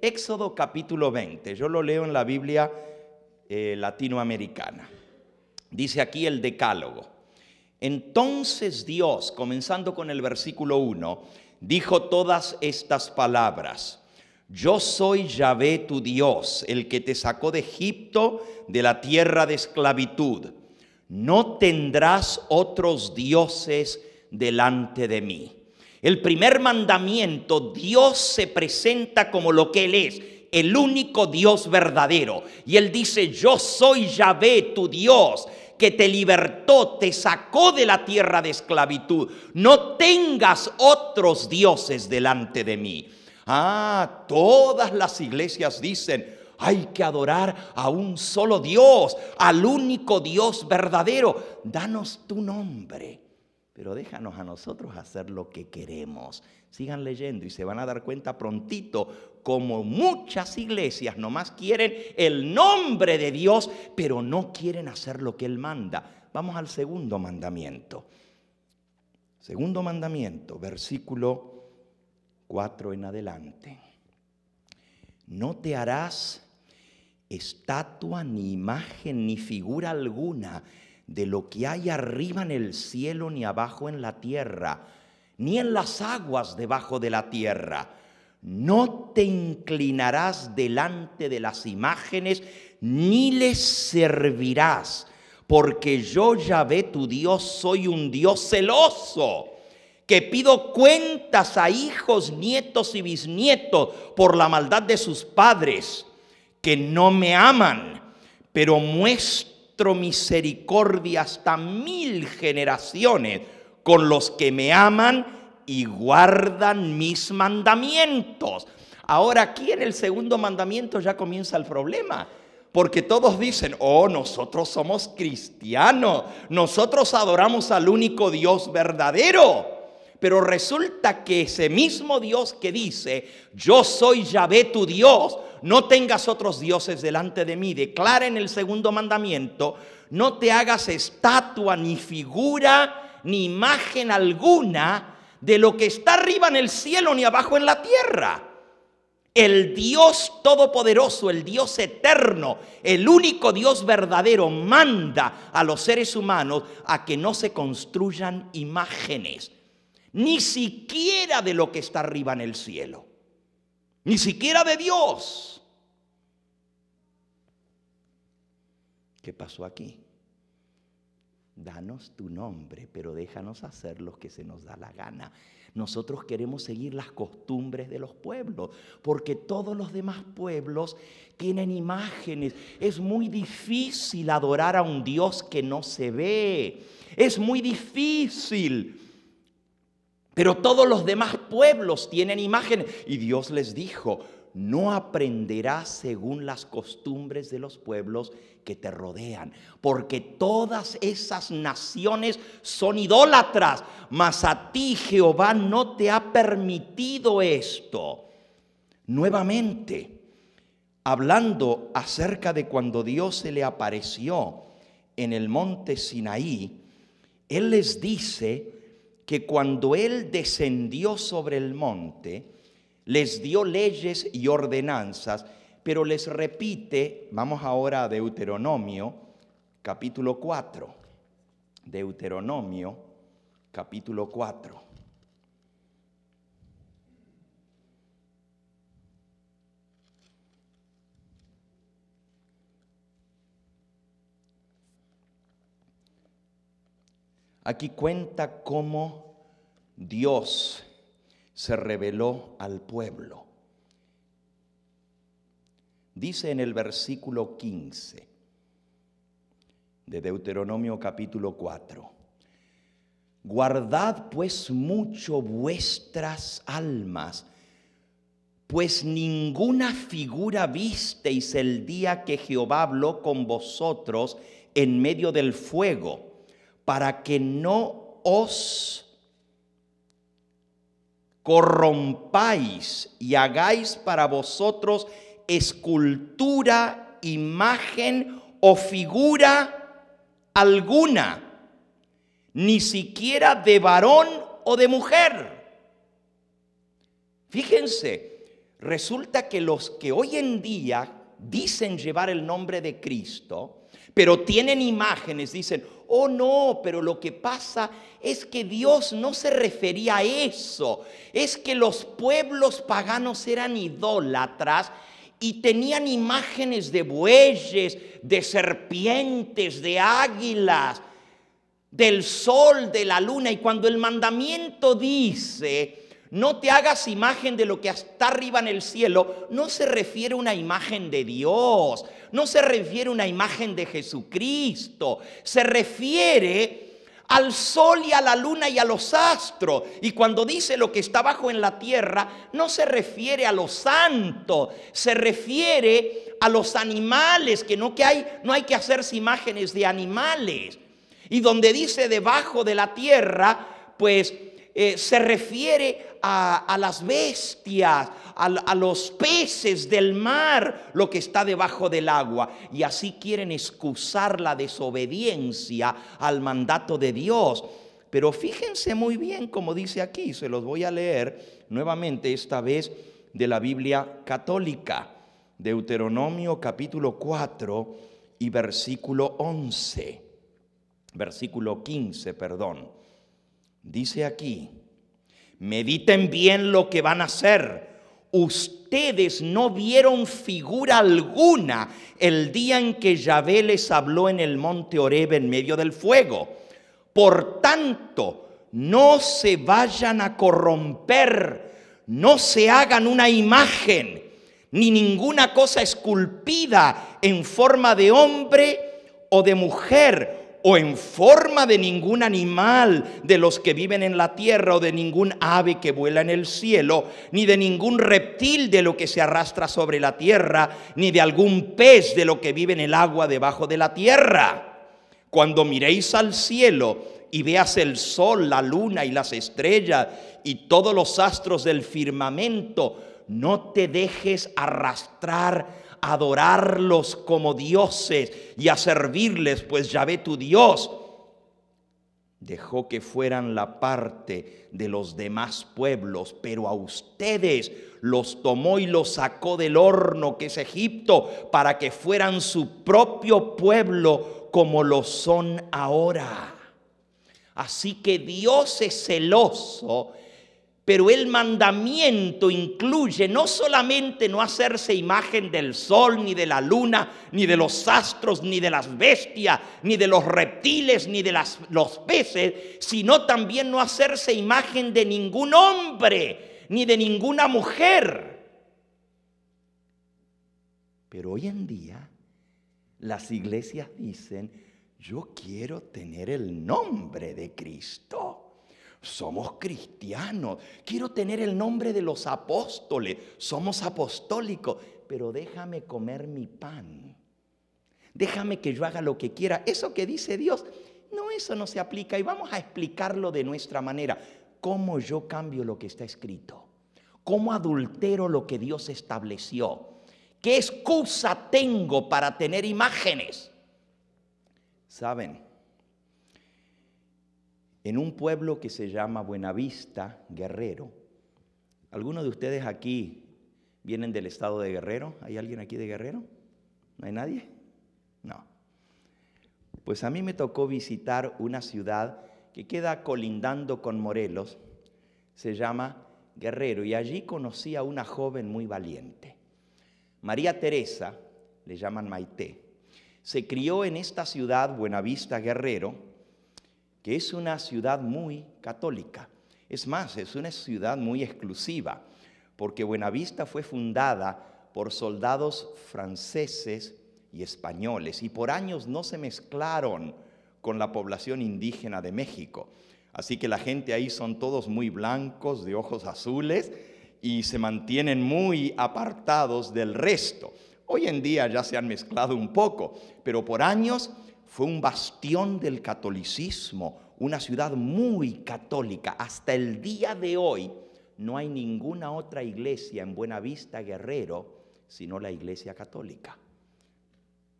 Éxodo capítulo 20, yo lo leo en la Biblia latinoamericana. Dice aquí el decálogo. Entonces Dios, comenzando con el versículo 1, dijo todas estas palabras. Yo soy Yahvé tu Dios, el que te sacó de Egipto, de la tierra de esclavitud. No tendrás otros dioses delante de mí. El primer mandamiento, Dios se presenta como lo que Él es, el único Dios verdadero. Y Él dice, yo soy Yahvé tu Dios, que te libertó, te sacó de la tierra de esclavitud. No tengas otros dioses delante de mí. Todas las iglesias dicen, hay que adorar a un solo Dios, al único Dios verdadero. Danos tu nombre, pero déjanos a nosotros hacer lo que queremos. Sigan leyendo y se van a dar cuenta prontito como muchas iglesias nomás quieren el nombre de Dios, pero no quieren hacer lo que Él manda. Vamos al segundo mandamiento. Segundo mandamiento, versículo 4 en adelante. No te harás estatua, ni imagen, ni figura alguna de lo que hay arriba en el cielo, ni abajo en la tierra, ni en las aguas debajo de la tierra. No te inclinarás delante de las imágenes, ni les servirás, porque yo, Yahvé tu Dios, soy un Dios celoso, que pido cuentas a hijos, nietos y bisnietos por la maldad de sus padres, que no me aman, pero muestro misericordia hasta 1000 generaciones con los que me aman y guardan mis mandamientos. Ahora aquí en el segundo mandamiento ya comienza el problema, porque todos dicen, nosotros somos cristianos, nosotros adoramos al único Dios verdadero. Pero resulta que ese mismo Dios que dice, yo soy Yahvé tu Dios, no tengas otros dioses delante de mí, declara en el segundo mandamiento, no te hagas estatua, ni figura, ni imagen alguna de lo que está arriba en el cielo, ni abajo en la tierra. El Dios todopoderoso, el Dios eterno, el único Dios verdadero, manda a los seres humanos a que no se construyan imágenes. Ni siquiera de lo que está arriba en el cielo, ni siquiera de Dios. ¿Qué pasó aquí? Danos tu nombre, pero déjanos hacer lo que se nos da la gana. Nosotros queremos seguir las costumbres de los pueblos, porque todos los demás pueblos tienen imágenes. Es muy difícil adorar a un Dios que no se ve. Es muy difícil. Pero todos los demás pueblos tienen imágenes. Y Dios les dijo, no aprenderás según las costumbres de los pueblos que te rodean, porque todas esas naciones son idólatras, mas a ti Jehová no te ha permitido esto. Nuevamente, hablando acerca de cuando Dios se le apareció en el monte Sinaí, Él les dice que cuando Él descendió sobre el monte, les dio leyes y ordenanzas, pero les repite, vamos ahora a Deuteronomio, capítulo 4. Deuteronomio, capítulo 4. Aquí cuenta cómo Dios se reveló al pueblo. Dice en el versículo 15 de Deuteronomio capítulo 4: guardad pues mucho vuestras almas, pues ninguna figura visteis el día que Jehová habló con vosotros en medio del fuego, para que no os corrompáis y hagáis para vosotros escultura, imagen o figura alguna, ni siquiera de varón o de mujer. Fíjense, resulta que los que hoy en día dicen llevar el nombre de Cristo, pero tienen imágenes, dicen, oh no, pero lo que pasa es que Dios no se refería a eso, es que los pueblos paganos eran idólatras y tenían imágenes de bueyes, de serpientes, de águilas, del sol, de la luna. Y cuando el mandamiento dice, no te hagas imagen de lo que está arriba en el cielo, no se refiere a una imagen de Dios, no se refiere a una imagen de Jesucristo, se refiere al sol y a la luna y a los astros. Y cuando dice lo que está abajo en la tierra, no se refiere a los santos, se refiere a los animales, que no hay que hacerse imágenes de animales. Y donde dice debajo de la tierra, pues se refiere a las bestias, a los peces del mar, lo que está debajo del agua. Y así quieren excusar la desobediencia al mandato de Dios. Pero fíjense muy bien como dice aquí, se los voy a leer nuevamente, esta vez de la Biblia católica. Deuteronomio capítulo 4 y versículo 11. Versículo 15, perdón. Dice aquí, mediten bien lo que van a hacer. Ustedes no vieron figura alguna el día en que Yahvé les habló en el monte Horeb en medio del fuego. Por tanto, no se vayan a corromper, no se hagan una imagen, ni ninguna cosa esculpida en forma de hombre o de mujer, o en forma de ningún animal de los que viven en la tierra, o de ningún ave que vuela en el cielo, ni de ningún reptil de lo que se arrastra sobre la tierra, ni de algún pez de lo que vive en el agua debajo de la tierra. Cuando miréis al cielo y veas el sol, la luna y las estrellas y todos los astros del firmamento, no te dejes arrastrar a adorarlos como dioses y a servirles, pues Yahvé tu Dios dejó que fueran la parte de los demás pueblos, pero a ustedes los tomó y los sacó del horno que es Egipto, para que fueran su propio pueblo como lo son ahora. Así que Dios es celoso, pero el mandamiento incluye no solamente no hacerse imagen del sol, ni de la luna, ni de los astros, ni de las bestias, ni de los reptiles, ni de los peces, sino también no hacerse imagen de ningún hombre, ni de ninguna mujer. Pero hoy en día las iglesias dicen, yo quiero tener el nombre de Cristo. Somos cristianos, quiero tener el nombre de los apóstoles, somos apostólicos, pero déjame comer mi pan, déjame que yo haga lo que quiera. Eso que dice Dios, no, eso no se aplica, y vamos a explicarlo de nuestra manera. ¿Cómo yo cambio lo que está escrito? ¿Cómo adultero lo que Dios estableció? ¿Qué excusa tengo para tener imágenes? ¿Saben? En un pueblo que se llama Buenavista, Guerrero. ¿Algunos de ustedes aquí vienen del estado de Guerrero? ¿Hay alguien aquí de Guerrero? ¿No hay nadie? No. Pues a mí me tocó visitar una ciudad que queda colindando con Morelos, se llama Guerrero, y allí conocí a una joven muy valiente. María Teresa, le llaman Maite, se crió en esta ciudad, Buenavista, Guerrero, que es una ciudad muy católica. Es más, es una ciudad muy exclusiva, porque Buenavista fue fundada por soldados franceses y españoles, y por años no se mezclaron con la población indígena de México. Así que la gente ahí son todos muy blancos, de ojos azules, y se mantienen muy apartados del resto. Hoy en día ya se han mezclado un poco, pero por años fue un bastión del catolicismo, una ciudad muy católica. Hasta el día de hoy no hay ninguna otra iglesia en Buenavista, Guerrero, sino la iglesia católica.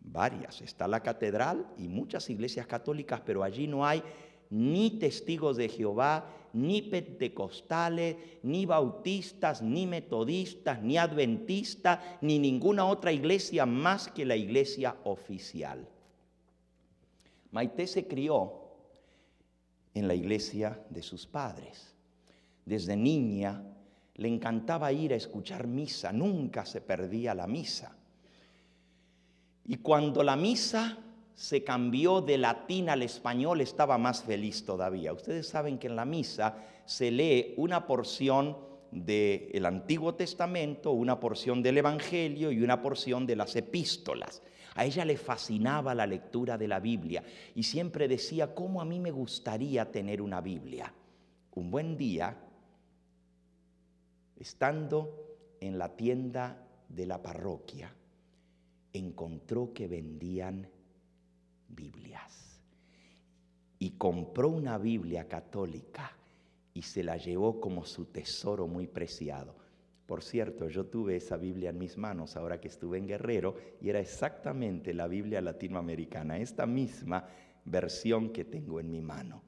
Varias, está la catedral y muchas iglesias católicas, pero allí no hay ni testigos de Jehová, ni pentecostales, ni bautistas, ni metodistas, ni adventistas, ni ninguna otra iglesia más que la iglesia oficial. Maite se crió en la iglesia de sus padres. Desde niña le encantaba ir a escuchar misa, nunca se perdía la misa. Y cuando la misa se cambió de latín al español, estaba más feliz todavía. Ustedes saben que en la misa se lee una porción del Antiguo Testamento, una porción del Evangelio y una porción de las epístolas. A ella le fascinaba la lectura de la Biblia y siempre decía, ¿cómo a mí me gustaría tener una Biblia? Un buen día, estando en la tienda de la parroquia, encontró que vendían Biblias y compró una Biblia católica y se la llevó como su tesoro muy preciado. Por cierto, yo tuve esa Biblia en mis manos ahora que estuve en Guerrero y era exactamente la Biblia latinoamericana, esta misma versión que tengo en mi mano.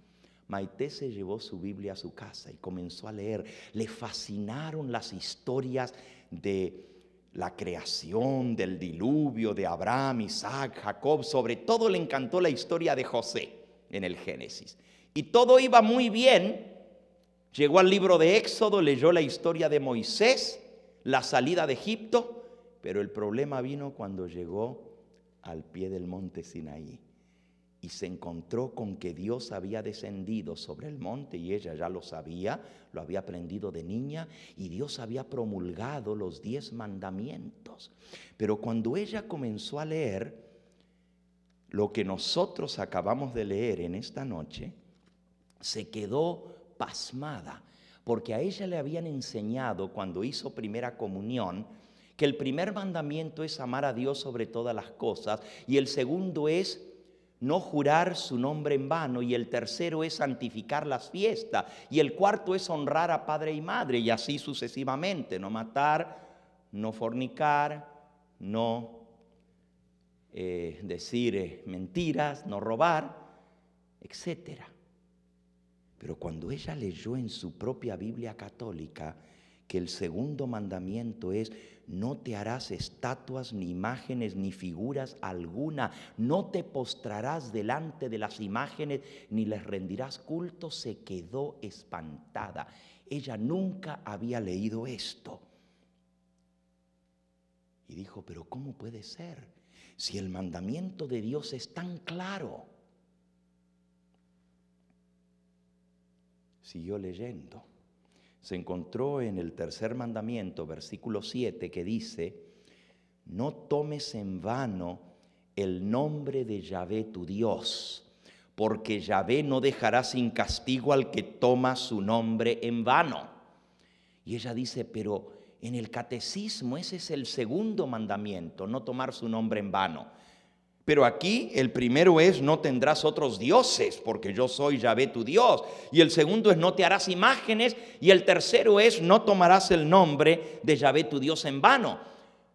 Maite se llevó su Biblia a su casa y comenzó a leer. Le fascinaron las historias de la creación, del diluvio, de Abraham, Isaac, Jacob. Sobre todo le encantó la historia de José en el Génesis. Y todo iba muy bien. Llegó al libro de Éxodo, leyó la historia de Moisés, la salida de Egipto, pero el problema vino cuando llegó al pie del monte Sinaí y se encontró con que Dios había descendido sobre el monte y ella ya lo sabía, lo había aprendido de niña y Dios había promulgado los 10 mandamientos. Pero cuando ella comenzó a leer lo que nosotros acabamos de leer en esta noche, se quedó pasmada, porque a ella le habían enseñado cuando hizo primera comunión que el primer mandamiento es amar a Dios sobre todas las cosas y el segundo es no jurar su nombre en vano y el tercero es santificar las fiestas y el cuarto es honrar a padre y madre y así sucesivamente, no matar, no fornicar, no decir mentiras, no robar, etcétera. Pero cuando ella leyó en su propia Biblia católica que el segundo mandamiento es no te harás estatuas, ni imágenes, ni figuras alguna, no te postrarás delante de las imágenes, ni les rendirás culto, se quedó espantada. Ella nunca había leído esto. Y dijo, pero ¿cómo puede ser? Si el mandamiento de Dios es tan claro. Siguió leyendo. Se encontró en el tercer mandamiento, versículo 7, que dice, no tomes en vano el nombre de Yahvé tu Dios, porque Yahvé no dejará sin castigo al que toma su nombre en vano. Y ella dice, pero en el catecismo ese es el segundo mandamiento, no tomar su nombre en vano. Pero aquí el primero es no tendrás otros dioses, porque yo soy Yahvé tu Dios. Y el segundo es no te harás imágenes. Y el tercero es no tomarás el nombre de Yahvé tu Dios en vano.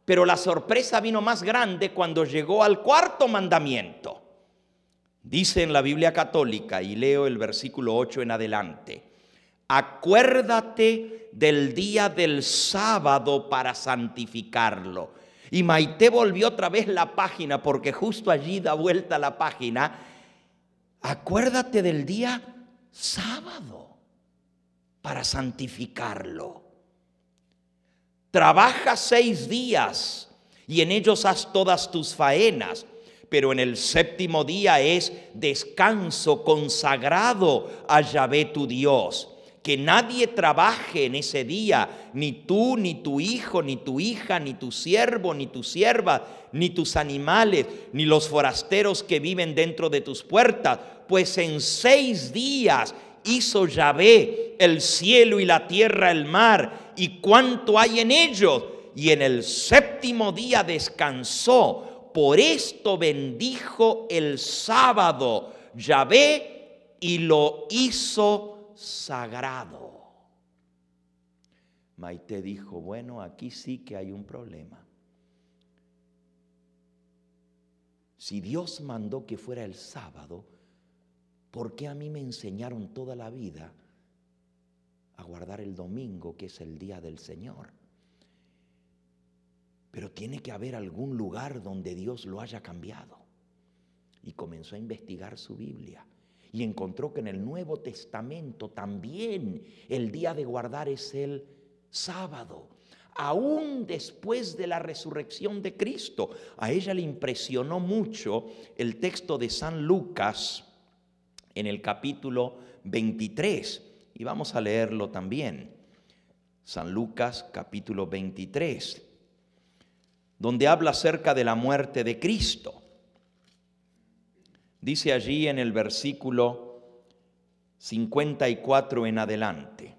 Pero la sorpresa vino más grande cuando llegó al cuarto mandamiento. Dice en la Biblia católica, y leo el versículo 8 en adelante, acuérdate del día del sábado para santificarlo. Y Maite volvió otra vez la página porque justo allí da vuelta la página. Acuérdate del día sábado para santificarlo. Trabaja 6 días y en ellos haz todas tus faenas, pero en el séptimo día es descanso consagrado a Yahvé tu Dios. Que nadie trabaje en ese día, ni tú, ni tu hijo, ni tu hija, ni tu siervo, ni tu sierva, ni tus animales, ni los forasteros que viven dentro de tus puertas, pues en 6 días hizo Yahvé el cielo y la tierra, el mar, y cuanto hay en ellos, y en el séptimo día descansó. Por esto bendijo el sábado Yahvé y lo hizo sagrado. Maite dijo, bueno, aquí sí que hay un problema. Si Dios mandó que fuera el sábado, ¿por qué a mí me enseñaron toda la vida a guardar el domingo, que es el día del Señor. Pero tiene que haber algún lugar donde Dios lo haya cambiado. Y comenzó a investigar su Biblia. Y encontró que en el Nuevo Testamento también el día de guardar es el sábado. Aún después de la resurrección de Cristo. A ella le impresionó mucho el texto de San Lucas en el capítulo 23. Y vamos a leerlo también. San Lucas capítulo 23, donde habla acerca de la muerte de Cristo. Dice allí en el versículo 54 en adelante: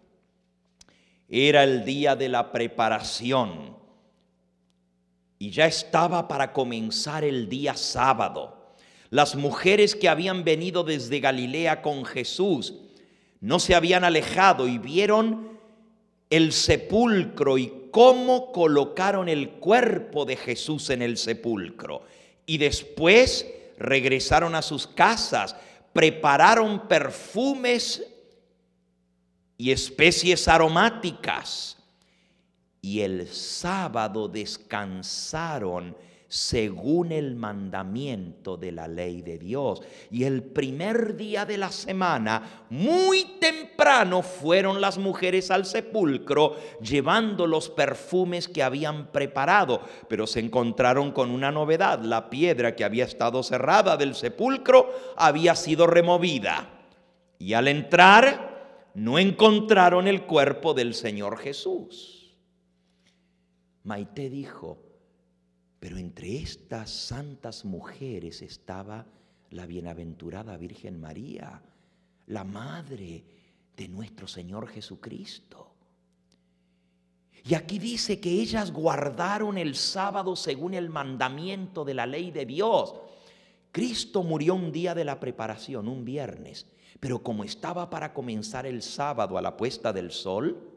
era el día de la preparación y ya estaba para comenzar el día sábado. Las mujeres que habían venido desde Galilea con Jesús no se habían alejado y vieron el sepulcro y cómo colocaron el cuerpo de Jesús en el sepulcro. Y después regresaron a sus casas, prepararon perfumes y especies aromáticas, y el sábado descansaron según el mandamiento de la ley de Dios. Y el primer día de la semana, muy temprano, fueron las mujeres al sepulcro llevando los perfumes que habían preparado, pero se encontraron con una novedad: la piedra que había estado cerrada del sepulcro había sido removida, y al entrar no encontraron el cuerpo del Señor Jesús. Maite dijo: pero entre estas santas mujeres estaba la bienaventurada Virgen María, la madre de nuestro Señor Jesucristo. Y aquí dice que ellas guardaron el sábado según el mandamiento de la ley de Dios. Cristo murió un día de la preparación, un viernes, pero como estaba para comenzar el sábado a la puesta del sol,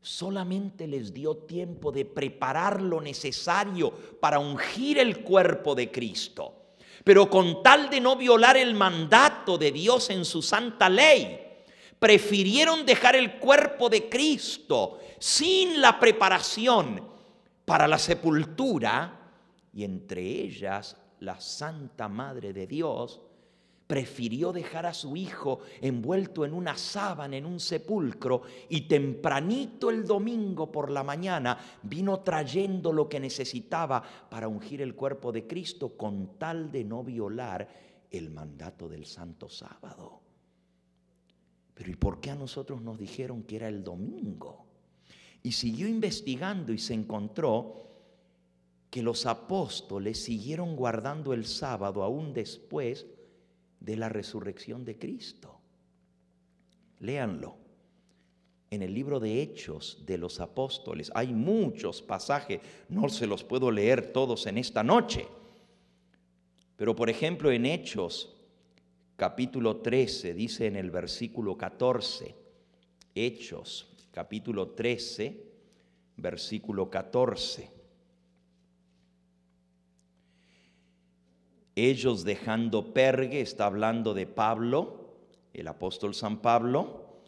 solamente les dio tiempo de preparar lo necesario para ungir el cuerpo de Cristo. Pero con tal de no violar el mandato de Dios en su santa ley, prefirieron dejar el cuerpo de Cristo sin la preparación para la sepultura. Y entre ellas, la Santa Madre de Dios prefirió dejar a su hijo envuelto en una sábana en un sepulcro, y tempranito el domingo por la mañana vino trayendo lo que necesitaba para ungir el cuerpo de Cristo, con tal de no violar el mandato del Santo Sábado. Pero ¿y por qué a nosotros nos dijeron que era el domingo? Y siguió investigando y se encontró que los apóstoles siguieron guardando el sábado aún después de la resurrección de Cristo. Léanlo en el libro de Hechos de los Apóstoles. Hay muchos pasajes, no se los puedo leer todos en esta noche, pero por ejemplo en Hechos capítulo 13 dice en el versículo 14, Hechos capítulo 13 versículo 14: ellos dejando Perge, está hablando de Pablo, el apóstol San Pablo,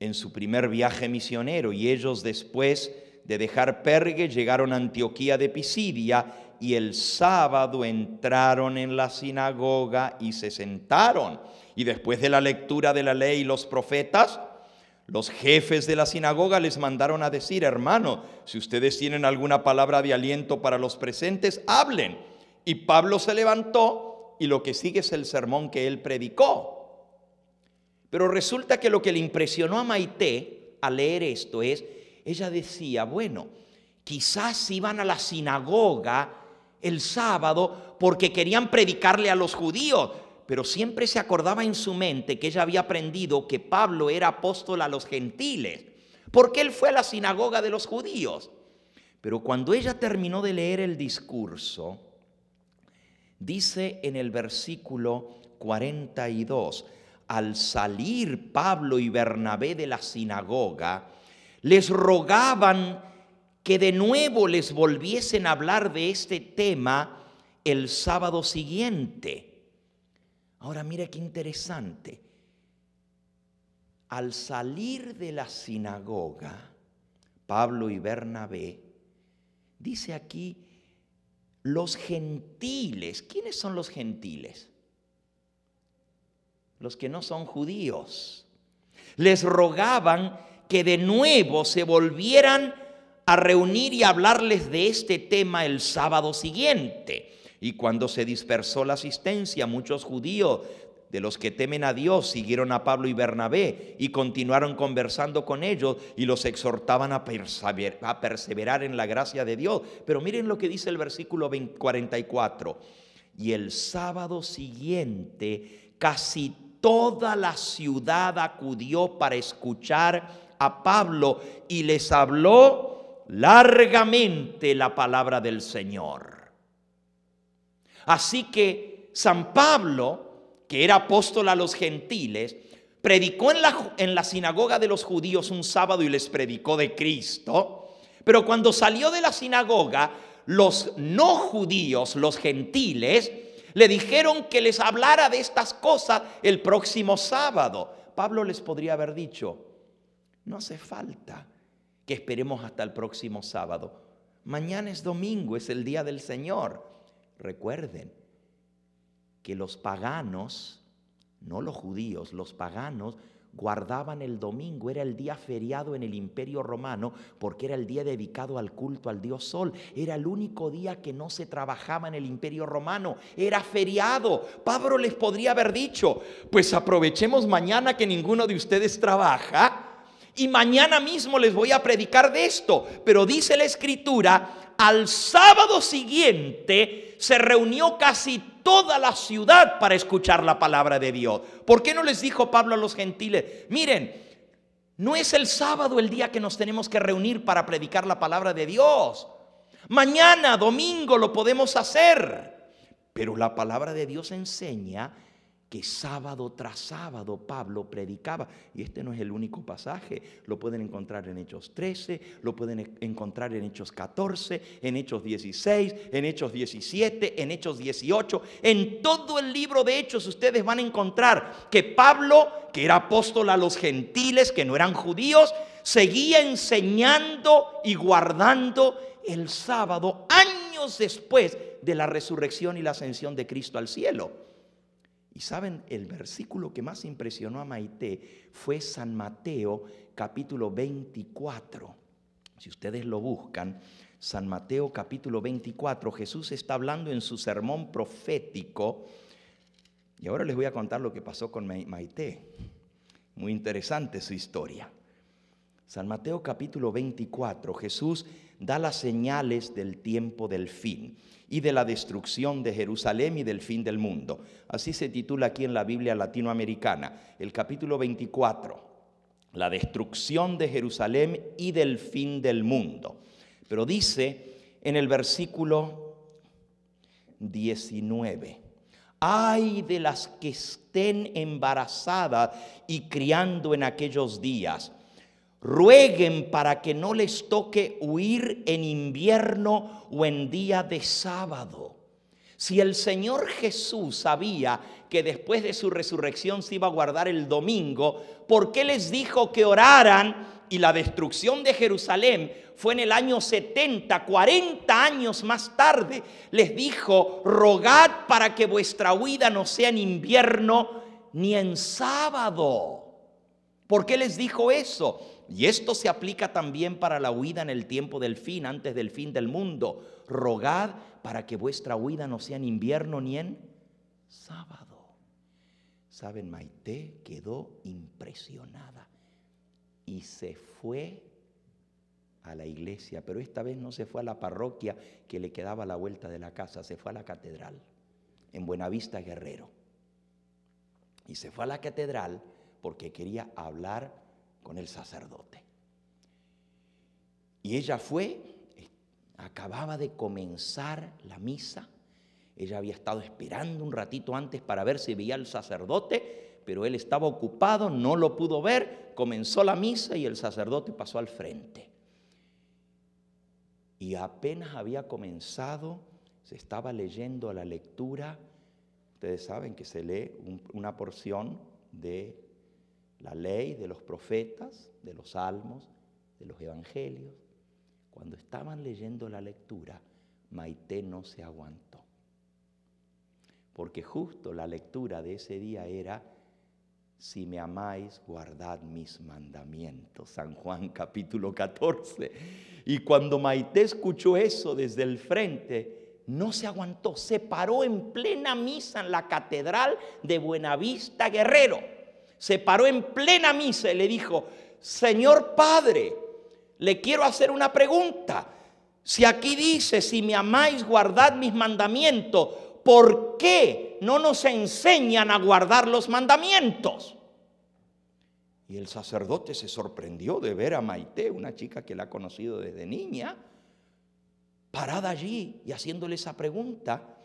en su primer viaje misionero. Y ellos, después de dejar Perge, llegaron a Antioquía de Pisidia, y el sábado entraron en la sinagoga y se sentaron. Y después de la lectura de la ley y los profetas, los jefes de la sinagoga les mandaron a decir: hermano, si ustedes tienen alguna palabra de aliento para los presentes, hablen. Y Pablo se levantó, y lo que sigue es el sermón que él predicó. Pero resulta que lo que le impresionó a Maite al leer esto es, ella decía: bueno, quizás iban a la sinagoga el sábado porque querían predicarle a los judíos, pero siempre se acordaba en su mente que ella había aprendido que Pablo era apóstol a los gentiles, porque él fue a la sinagoga de los judíos. Pero cuando ella terminó de leer el discurso, dice en el versículo 42, al salir Pablo y Bernabé de la sinagoga, les rogaban que de nuevo les volviesen a hablar de este tema el sábado siguiente. Ahora mira qué interesante. Al salir de la sinagoga, Pablo y Bernabé, dice aquí, los gentiles. ¿Quiénes son los gentiles? Los que no son judíos. Les rogaban que de nuevo se volvieran a reunir y hablarles de este tema el sábado siguiente. Y cuando se dispersó la asistencia, muchos judíos de los que temen a Dios siguieron a Pablo y Bernabé y continuaron conversando con ellos y los exhortaban a perseverar en la gracia de Dios. Pero miren lo que dice el versículo 44. Y el sábado siguiente casi toda la ciudad acudió para escuchar a Pablo y les habló largamente la palabra del Señor. Así que San Pablo, que era apóstol a los gentiles, predicó en la sinagoga de los judíos un sábado y les predicó de Cristo. Pero cuando salió de la sinagoga, los no judíos, los gentiles, le dijeron que les hablara de estas cosas el próximo sábado. Pablo les podría haber dicho: no hace falta que esperemos hasta el próximo sábado. Mañana es domingo, es el día del Señor. Recuerden que los paganos, no los judíos, los paganos guardaban el domingo. Era el día feriado en el Imperio Romano porque era el día dedicado al culto al dios Sol. Era el único día que no se trabajaba en el Imperio Romano. Era feriado. Pablo les podría haber dicho: pues aprovechemos mañana que ninguno de ustedes trabaja y mañana mismo les voy a predicar de esto. Pero dice la Escritura, al sábado siguiente se reunió casi toda la ciudad para escuchar la palabra de Dios. ¿Por qué no les dijo Pablo a los gentiles: miren, no es el sábado el día que nos tenemos que reunir para predicar la palabra de Dios? Mañana, domingo, lo podemos hacer. Pero la palabra de Dios enseña que sábado tras sábado Pablo predicaba. Y este no es el único pasaje. Lo pueden encontrar en Hechos 13, lo pueden encontrar en Hechos 14, en Hechos 16, en Hechos 17, en Hechos 18. En todo el libro de Hechos ustedes van a encontrar que Pablo, que era apóstol a los gentiles, que no eran judíos, seguía enseñando y guardando el sábado años después de la resurrección y la ascensión de Cristo al cielo. Y saben, el versículo que más impresionó a Maite fue San Mateo capítulo 24. Si ustedes lo buscan, San Mateo capítulo 24, Jesús está hablando en su sermón profético. Y ahora les voy a contar lo que pasó con Maite. Muy interesante su historia. San Mateo capítulo 24, Jesús da las señales del tiempo del fin y de la destrucción de Jerusalén y del fin del mundo. Así se titula aquí en la Biblia latinoamericana, el capítulo 24, la destrucción de Jerusalén y del fin del mundo. Pero dice en el versículo 19: ay de las que estén embarazadas y criando en aquellos días. Rueguen para que no les toque huir en invierno o en día de sábado. Si el Señor Jesús sabía que después de su resurrección se iba a guardar el domingo, ¿por qué les dijo que oraran? Y la destrucción de Jerusalén fue en el año 70, 40 años más tarde. Les dijo: rogad para que vuestra huida no sea en invierno ni en sábado. ¿Por qué les dijo eso? Y esto se aplica también para la huida en el tiempo del fin, antes del fin del mundo. Rogad para que vuestra huida no sea en invierno ni en sábado. ¿Saben? Maite quedó impresionada y se fue a la iglesia, pero esta vez no se fue a la parroquia que le quedaba a la vuelta de la casa, se fue a la catedral, en Buenavista, Guerrero. Y se fue a la catedral porque quería hablar con el sacerdote. Y ella fue, acababa de comenzar la misa. Ella había estado esperando un ratito antes para ver si veía al sacerdote, pero él estaba ocupado, no lo pudo ver. Comenzó la misa y el sacerdote pasó al frente. Y apenas había comenzado, se estaba leyendo la lectura. Ustedes saben que se lee una porción de la ley, de los profetas, de los salmos, de los evangelios. Cuando estaban leyendo la lectura, Maite no se aguantó. Porque justo la lectura de ese día era: si me amáis, guardad mis mandamientos. San Juan capítulo 14. Y cuando Maite escuchó eso desde el frente, no se aguantó. Se paró en plena misa en la catedral de Buenavista Guerrero. Se paró en plena misa y le dijo: Señor Padre, le quiero hacer una pregunta. Si aquí dice: si me amáis, guardad mis mandamientos, ¿por qué no nos enseñan a guardar los mandamientos? Y el sacerdote se sorprendió de ver a Maite, una chica que la ha conocido desde niña, parada allí y haciéndole esa pregunta.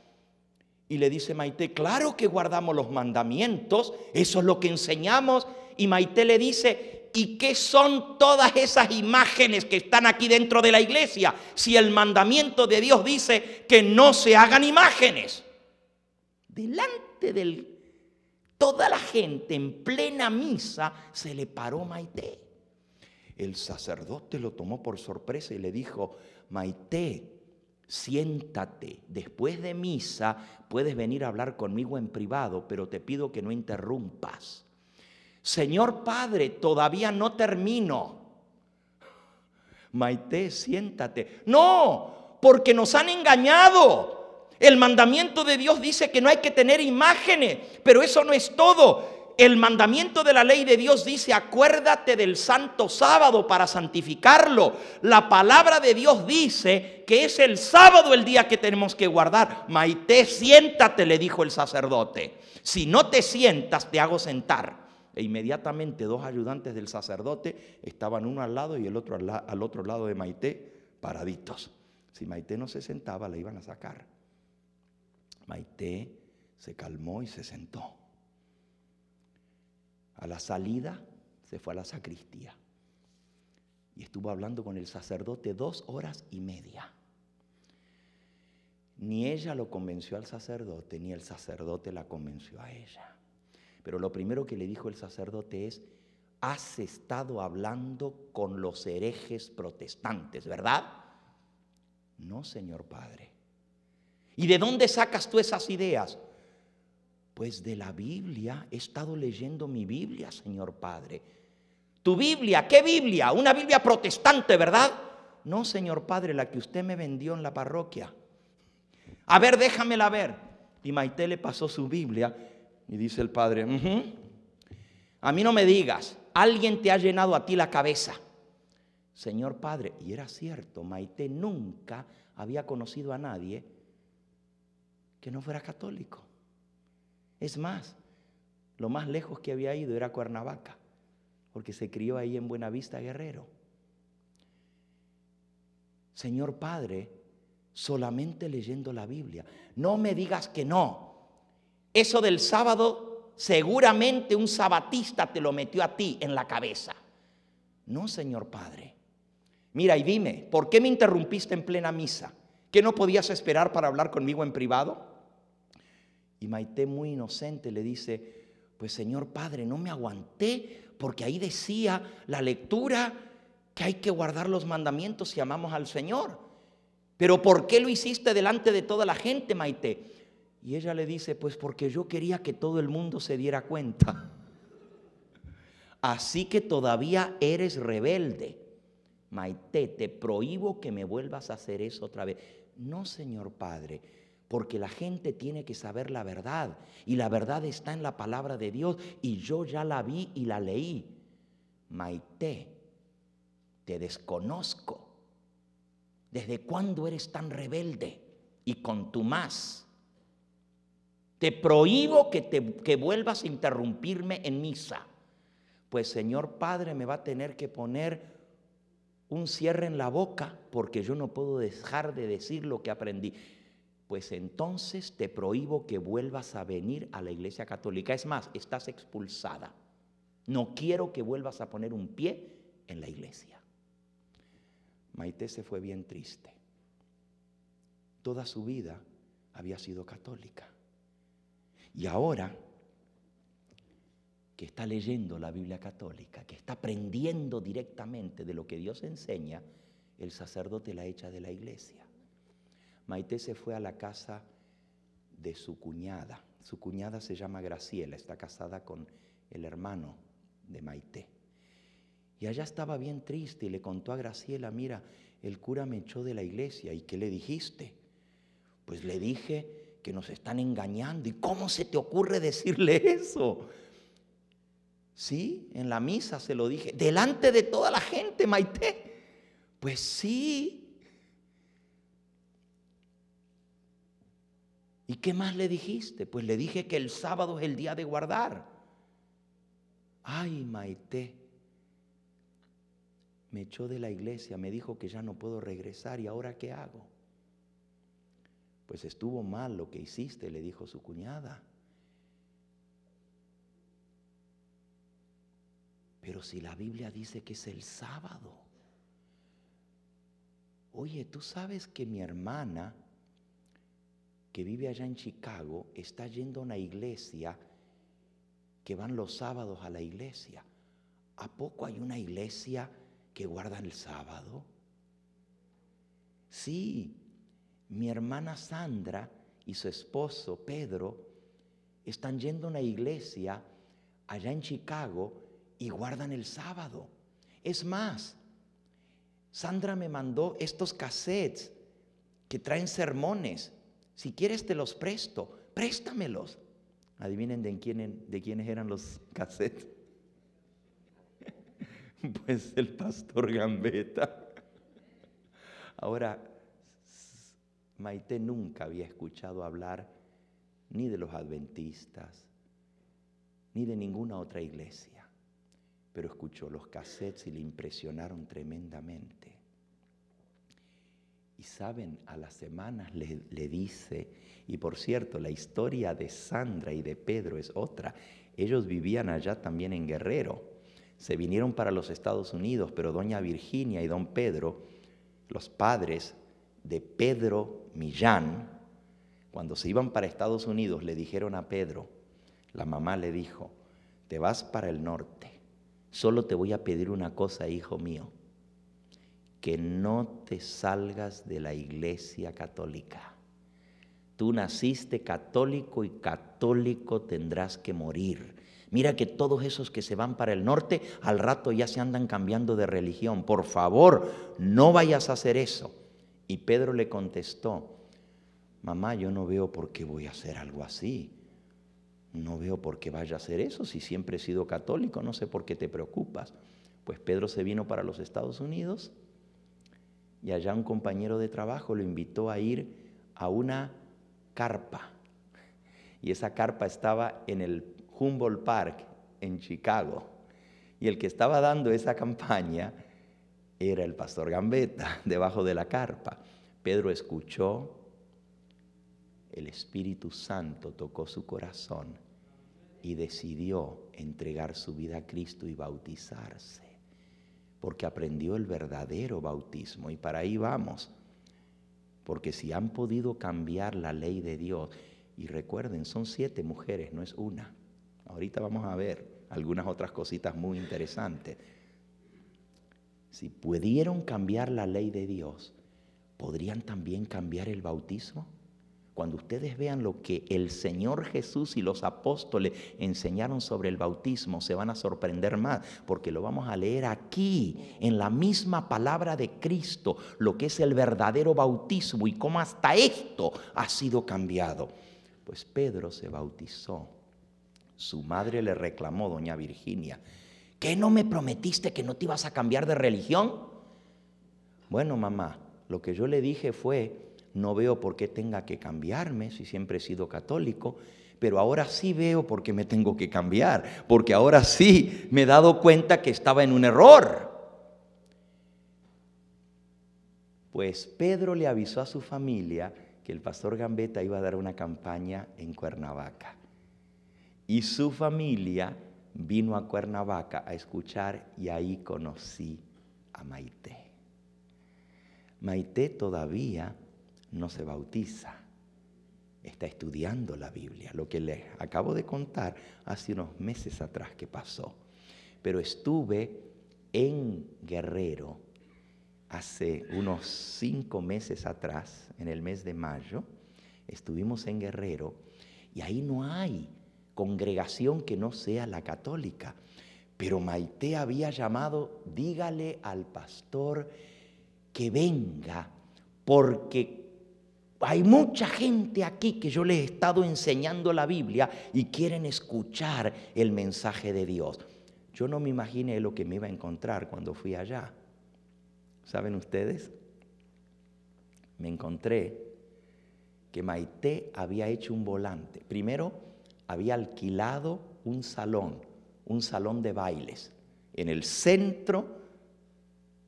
Y le dice Maite: claro que guardamos los mandamientos, eso es lo que enseñamos. Y Maite le dice: ¿y qué son todas esas imágenes que están aquí dentro de la iglesia? Si el mandamiento de Dios dice que no se hagan imágenes. Delante de toda la gente, en plena misa, se le paró Maite. El sacerdote lo tomó por sorpresa y le dijo: Maite, siéntate, después de misa puedes venir a hablar conmigo en privado, pero te pido que no interrumpas. Señor Padre, todavía no termino. Maite, siéntate. No, porque nos han engañado. El mandamiento de Dios dice que no hay que tener imágenes, pero eso no es todo. El mandamiento de la ley de Dios dice: acuérdate del santo sábado para santificarlo. La palabra de Dios dice que es el sábado el día que tenemos que guardar. Maite, siéntate, le dijo el sacerdote. Si no te sientas, te hago sentar. E inmediatamente dos ayudantes del sacerdote estaban uno al lado y el otro al otro lado de Maite, paraditos. Si Maite no se sentaba, la iban a sacar. Maite se calmó y se sentó. A la salida se fue a la sacristía y estuvo hablando con el sacerdote 2 horas y media. Ni ella lo convenció al sacerdote, ni el sacerdote la convenció a ella. Pero lo primero que le dijo el sacerdote es: has estado hablando con los herejes protestantes, ¿verdad? No, señor padre. ¿Y de dónde sacas tú esas ideas? Pues de la Biblia. He estado leyendo mi Biblia, señor padre. ¿Tu Biblia? ¿Qué Biblia? Una Biblia protestante, ¿verdad? No, señor padre, la que usted me vendió en la parroquia. A ver, déjamela ver. Y Maite le pasó su Biblia y dice el padre: a mí no me digas, alguien te ha llenado a ti la cabeza. Señor padre, y era cierto, Maite nunca había conocido a nadie que no fuera católico. Es más, lo más lejos que había ido era Cuernavaca, porque se crió ahí en Buenavista Guerrero. Señor padre, solamente leyendo la Biblia. No me digas que no. Eso del sábado, seguramente un sabatista te lo metió a ti en la cabeza. No, señor padre. Mira y dime, ¿por qué me interrumpiste en plena misa? ¿Qué no podías esperar para hablar conmigo en privado? Y Maite, muy inocente, le dice: pues señor padre, no me aguanté, porque ahí decía la lectura que hay que guardar los mandamientos si amamos al Señor. Pero ¿por qué lo hiciste delante de toda la gente, Maite? Y ella le dice: pues porque yo quería que todo el mundo se diera cuenta. Así que todavía eres rebelde. Maite, te prohíbo que me vuelvas a hacer eso otra vez. No, señor padre, porque la gente tiene que saber la verdad, y la verdad está en la palabra de Dios, y yo ya la vi y la leí. Maite, te desconozco. ¿Desde cuándo eres tan rebelde y contumaz? Te prohíbo que vuelvas a interrumpirme en misa. Pues señor padre, me va a tener que poner un cierre en la boca, porque yo no puedo dejar de decir lo que aprendí. Pues entonces te prohíbo que vuelvas a venir a la iglesia católica. Es más, estás expulsada. No quiero que vuelvas a poner un pie en la iglesia. Maite se fue bien triste. Toda su vida había sido católica. Y ahora que está leyendo la Biblia católica, que está aprendiendo directamente de lo que Dios enseña, el sacerdote la echa de la iglesia. Maite se fue a la casa de su cuñada. Su cuñada se llama Graciela, está casada con el hermano de Maite. Y allá estaba bien triste y le contó a Graciela: mira, el cura me echó de la iglesia. ¿Y qué le dijiste? Pues le dije que nos están engañando. ¿Y cómo se te ocurre decirle eso? Sí, en la misa se lo dije, delante de toda la gente, Maite. Pues sí. ¿Y qué más le dijiste? Pues le dije que el sábado es el día de guardar. Ay, Maite, me echó de la iglesia, me dijo que ya no puedo regresar, ¿y ahora qué hago? Pues estuvo mal lo que hiciste, le dijo su cuñada. Pero si la Biblia dice que es el sábado. Oye, ¿tú sabes que mi hermana, que vive allá en Chicago, está yendo a una iglesia que van los sábados a la iglesia? ¿A poco hay una iglesia que guarda el sábado? Sí, mi hermana Sandra y su esposo Pedro están yendo a una iglesia allá en Chicago y guardan el sábado. Es más, Sandra me mandó estos cassettes que traen sermones. Si quieres te los presto, préstamelos. Adivinen de quiénes eran los cassettes. Pues el pastor Gambetta. Ahora, Maite nunca había escuchado hablar ni de los adventistas, ni de ninguna otra iglesia, pero escuchó los cassettes y le impresionaron tremendamente. Y saben, a las semanas le dice, y por cierto, la historia de Sandra y de Pedro es otra. Ellos vivían allá también en Guerrero. Se vinieron para los Estados Unidos, pero doña Virginia y don Pedro, los padres de Pedro Millán, cuando se iban para Estados Unidos, le dijeron a Pedro, la mamá le dijo: te vas para el norte, solo te voy a pedir una cosa, hijo mío, que no te salgas de la iglesia católica. Tú naciste católico y católico tendrás que morir. Mira que todos esos que se van para el norte, al rato ya se andan cambiando de religión. Por favor, no vayas a hacer eso. Y Pedro le contestó: mamá, yo no veo por qué voy a hacer algo así. No veo por qué vaya a hacer eso. Si siempre he sido católico, no sé por qué te preocupas. Pues Pedro se vino para los Estados Unidos y allá un compañero de trabajo lo invitó a ir a una carpa. Y esa carpa estaba en el Humboldt Park en Chicago. Y el que estaba dando esa campaña era el pastor Gambetta, debajo de la carpa. Pedro escuchó, el Espíritu Santo tocó su corazón y decidió entregar su vida a Cristo y bautizarse, porque aprendió el verdadero bautismo. Y para ahí vamos, porque si han podido cambiar la ley de Dios, y recuerden, son 7 mujeres, no es una. Ahorita vamos a ver algunas otras cositas muy interesantes. Si pudieron cambiar la ley de Dios, ¿podrían también cambiar el bautismo? Cuando ustedes vean lo que el Señor Jesús y los apóstoles enseñaron sobre el bautismo, se van a sorprender más, porque lo vamos a leer aquí, en la misma palabra de Cristo, lo que es el verdadero bautismo y cómo hasta esto ha sido cambiado. Pues Pedro se bautizó. Su madre le reclamó, doña Virginia: ¿qué no me prometiste que no te ibas a cambiar de religión? Bueno, mamá, lo que yo le dije fue: no veo por qué tenga que cambiarme si siempre he sido católico, pero ahora sí veo por qué me tengo que cambiar, porque ahora sí me he dado cuenta que estaba en un error. Pues Pedro le avisó a su familia que el pastor Gambetta iba a dar una campaña en Cuernavaca. Y su familia vino a Cuernavaca a escuchar, y ahí conocí a Maite. Maite todavía no se bautiza, está estudiando la Biblia. Lo que les acabo de contar hace unos meses atrás que pasó. Pero estuve en Guerrero hace unos 5 meses atrás, en el mes de mayo. Estuvimos en Guerrero y ahí no hay congregación que no sea la católica. Pero Maite había llamado: dígale al pastor que venga, porque hay mucha gente aquí que yo les he estado enseñando la Biblia y quieren escuchar el mensaje de Dios. Yo no me imaginé lo que me iba a encontrar cuando fui allá. ¿Saben ustedes? Me encontré que Maite había hecho un volante. Primero, había alquilado un salón de bailes en el centro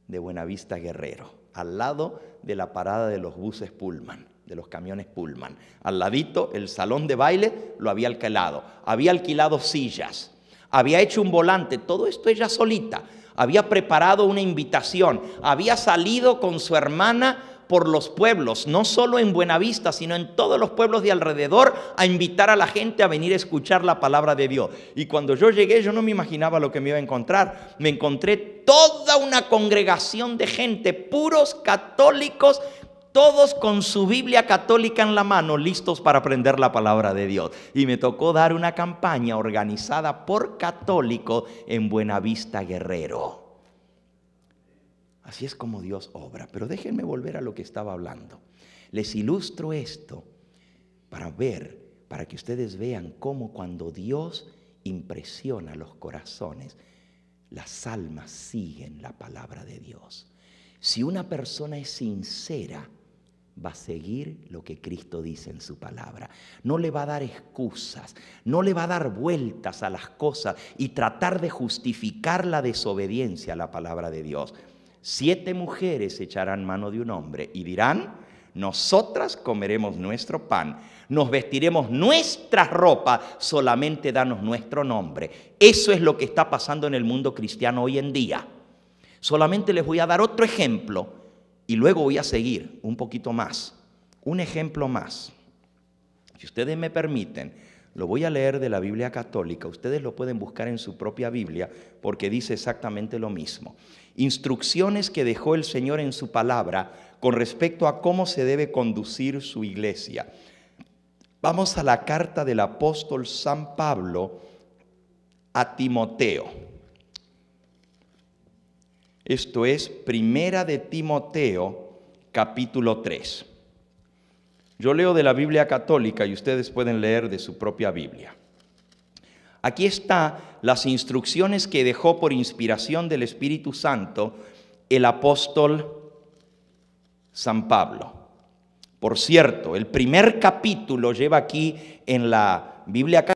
de Buenavista Guerrero, al lado de la parada de los buses Pullman, de los camiones Pullman. Al ladito, el salón de baile lo había alquilado. Había alquilado sillas, había hecho un volante, todo esto ella solita. Había preparado una invitación, había salido con su hermana por los pueblos, no solo en Buenavista, sino en todos los pueblos de alrededor, a invitar a la gente a venir a escuchar la palabra de Dios. Y cuando yo llegué, yo no me imaginaba lo que me iba a encontrar. Me encontré toda una congregación de gente, puros católicos, todos con su Biblia católica en la mano, listos para aprender la palabra de Dios. Y me tocó dar una campaña organizada por católicos en Buenavista Guerrero. Así es como Dios obra. Pero déjenme volver a lo que estaba hablando. Les ilustro esto para que ustedes vean cómo cuando Dios impresiona los corazones, las almas siguen la palabra de Dios. Si una persona es sincera, va a seguir lo que Cristo dice en su palabra. No le va a dar excusas, no le va a dar vueltas a las cosas y tratar de justificar la desobediencia a la palabra de Dios. 7 mujeres echarán mano de un hombre y dirán: nosotras comeremos nuestro pan, nos vestiremos nuestra ropa, solamente danos nuestro nombre. Eso es lo que está pasando en el mundo cristiano hoy en día. Solamente les voy a dar otro ejemplo y luego voy a seguir un poquito más. Un ejemplo más. Si ustedes me permiten, lo voy a leer de la Biblia católica. Ustedes lo pueden buscar en su propia Biblia porque dice exactamente lo mismo. Instrucciones que dejó el Señor en su palabra con respecto a cómo se debe conducir su iglesia. Vamos a la carta del apóstol San Pablo a Timoteo. Esto es Primera de Timoteo, capítulo 3. Yo leo de la Biblia católica y ustedes pueden leer de su propia Biblia. Aquí están las instrucciones que dejó por inspiración del Espíritu Santo el apóstol San Pablo. Por cierto, el primer capítulo lleva aquí en la Biblia católica